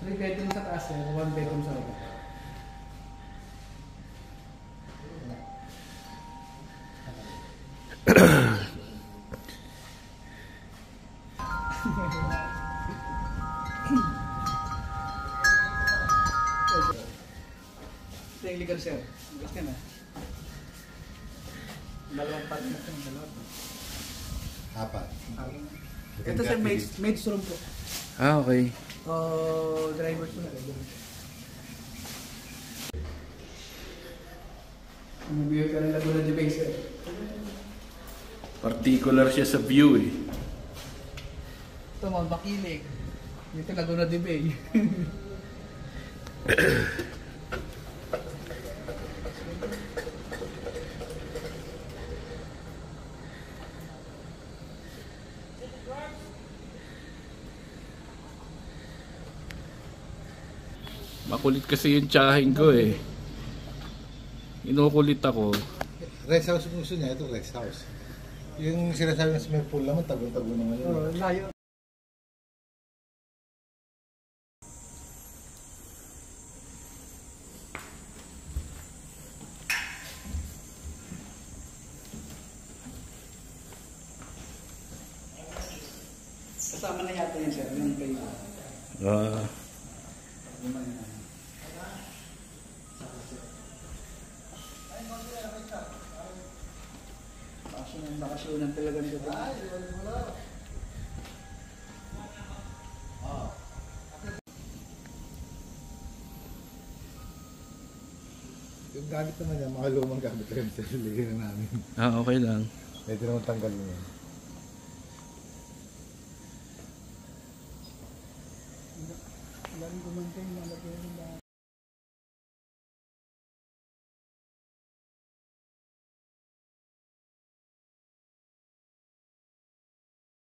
3 bedroom sa taas, 1 bedroom sa baba. Ito yung legal sir. Gusto na. Dalawang part na ito. Apat. Ito sir, maid's room po. Ah, okay. Driver's room. Mabiyot ka ng Laguna de Bay sir. Particular siya sa view eh. Ito mga Bakilig. Dito Laguna de Bay. Makulit kasi yung tsahin ko eh. Inukulit ako. Rest house gusto niya, ito rest house. Yung sinasabi ng swimming pool naman, tago-tago naman yun. Layo. Kasama na yata yan sir, yung kayo. Bakasyonan talaga nito. Yung gamit naman niya, mga lumang gamit lang sa lihin na namin. Ah, okay lang. Pwede naman tanggalin yan. Galing kumantay, nalagyan ng lahat.